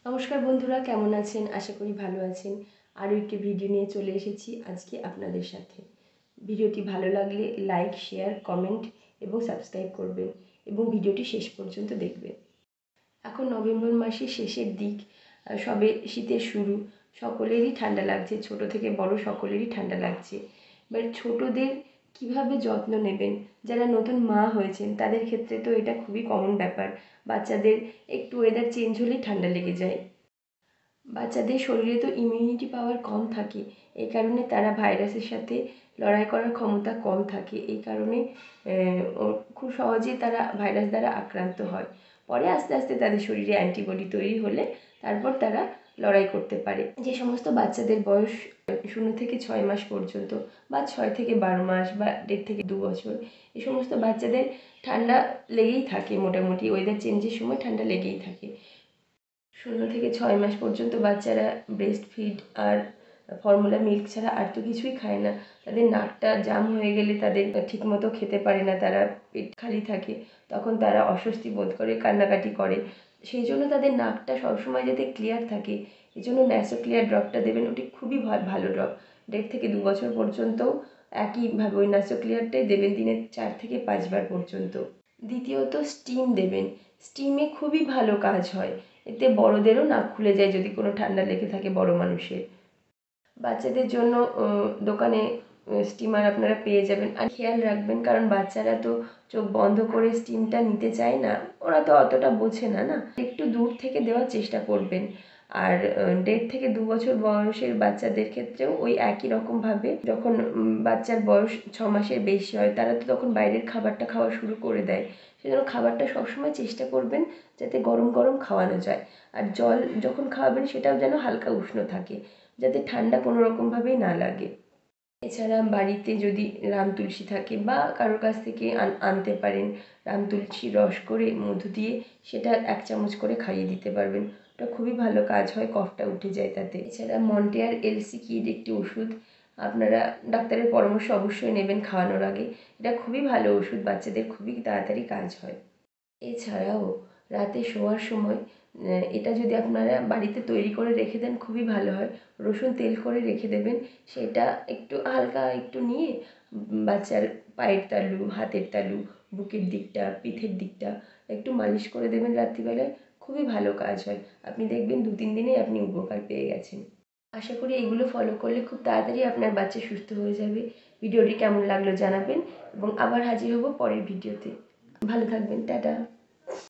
নমস্কার বন্ধুরা, কেমন আছেন? আশা করি ভালো আছেন। আরও একটি ভিডিও নিয়ে চলে এসেছি আজকে আপনাদের সাথে। ভিডিওটি ভালো লাগলে লাইক, শেয়ার, কমেন্ট এবং সাবস্ক্রাইব করবেন এবং ভিডিওটি শেষ পর্যন্ত দেখবেন। এখন নভেম্বর মাসের শেষের দিক, সবে শীতের শুরু, সকলেরই ঠান্ডা লাগছে, ছোট থেকে বড় সকলেরই ঠান্ডা লাগছে। এবার ছোটদের কিভাবে যত্ন নেবেন, যারা নতুন মা হয়েছেন তাদের ক্ষেত্রে তো এটা খুবই কমন ব্যাপার। বাচ্চাদের একটু ওয়েদার চেঞ্জ হলেই ঠান্ডা লেগে যায়। বাচ্চাদের শরীরে তো ইমিউনিটি পাওয়ার কম থাকে, এই কারণে তারা ভাইরাসের সাথে লড়াই করার ক্ষমতা কম থাকে। এই কারণে খুব সহজেই তারা ভাইরাস দ্বারা আক্রান্ত হয়। পরে আস্তে আস্তে তাদের শরীরে অ্যান্টিবডি তৈরি হলে তারপর তারা লড়াই করতে পারে। যে সমস্ত বাচ্চাদের বয়স 0 থেকে 6 মাস পর্যন্ত বা 6 থেকে 12 মাস বা 1.5 থেকে 2 বছর, এই সমস্ত বাচ্চাদের ঠান্ডা লেগেই থাকে। মোটামুটি ওয়েদার চেঞ্জের সময় ঠান্ডা লেগেই থাকে। 0 থেকে 6 মাস পর্যন্ত বাচ্চারা ব্রেস্ট ফিড আর ফর্মুলা মিল্ক ছাড়া আর তো কিছুই খায় না। তাদের নাকটা জাম হয়ে গেলে তাদের ঠিকমতো খেতে পারে না, তারা পেট খালি থাকে, তখন তারা অস্বস্তি বোধ করে, কান্নাকাটি করে। সেই জন্য তাদের নাকটা সবসময় যাতে ক্লিয়ার থাকে, এই জন্য ন্যাসো ক্লিয়ার ড্রপটা দেবেন। ওটি খুবই ভালো ড্রপ। 1.5 থেকে 2 বছর পর্যন্তও একইভাবে ওই ন্যাসো ক্লিয়ারটাই দেবেন দিনে 4 থেকে 5 বার পর্যন্ত। দ্বিতীয়ত স্টিম দেবেন। স্টিমে খুবই ভালো কাজ হয়, এতে বড়দেরও নাক খুলে যায় যদি কোনো ঠান্ডা লেগে থাকে বড় মানুষের। বাচ্চাদের জন্য দোকানে স্টিমার আপনারা পেয়ে যাবেন। আর খেয়াল রাখবেন, কারণ বাচ্চারা তো চোখ বন্ধ করে স্টিমটা নিতে চায় না, ওরা তো অতটা বোঝে না, একটু দূর থেকে দেওয়ার চেষ্টা করবেন। আর 1.5 থেকে 2 বছর বয়সের বাচ্চাদের ক্ষেত্রেও ওই একই রকমভাবে, যখন বাচ্চার বয়স 6 মাসের বেশি হয়, তারা তো তখন বাইরের খাবারটা খাওয়া শুরু করে দেয়। সেজন্য খাবারটা সবসময় চেষ্টা করবেন যাতে গরম গরম খাওয়ানো যায়। আর জল যখন খাওয়াবেন সেটাও যেন হালকা উষ্ণ থাকে, যাতে ঠান্ডা কোনো রকমভাবেই না লাগে। এছাড়া বাড়িতে যদি রাম তুলসী থাকে বা কারোর কাছ থেকে আনতে পারেন, রাম তুলসী রস করে মধু দিয়ে সেটা 1 চামচ করে খাইয়ে দিতে পারবেন। ওটা খুবই ভালো কাজ হয়, কফটা উঠে যায় তাতে। এছাড়া মন্টেয়ার এলসি কিড একটি ওষুধ, আপনারা ডাক্তারের পরামর্শ অবশ্যই নেবেন খাওয়ানোর আগে। এটা খুবই ভালো ওষুধ, বাচ্চাদের খুবই তাড়াতাড়ি কাজ হয়। এছাড়াও রাতে শোয়ার সময় এটা যদি আপনারা বাড়িতে তৈরি করে রেখে দেন খুবই ভালো হয়। রসুন তেল করে রেখে দেবেন, সেটা একটু হালকা একটু নিয়ে বাচ্চার পায়ের তালু, হাতের তালু, বুকের দিকটা, পিঠের দিকটা একটু মালিশ করে দেবেন রাত্রিবেলায়। খুবই ভালো কাজ হয়। আপনি দেখবেন 2-3 দিনেই আপনি উপকার পেয়ে গেছেন। আশা করি এগুলো ফলো করলে খুব তাড়াতাড়ি আপনার বাচ্চা সুস্থ হয়ে যাবে। ভিডিওটি কেমন লাগলো জানাবেন এবং আবার হাজির হব পরের ভিডিওতে। ভালো থাকবেন, টাটা।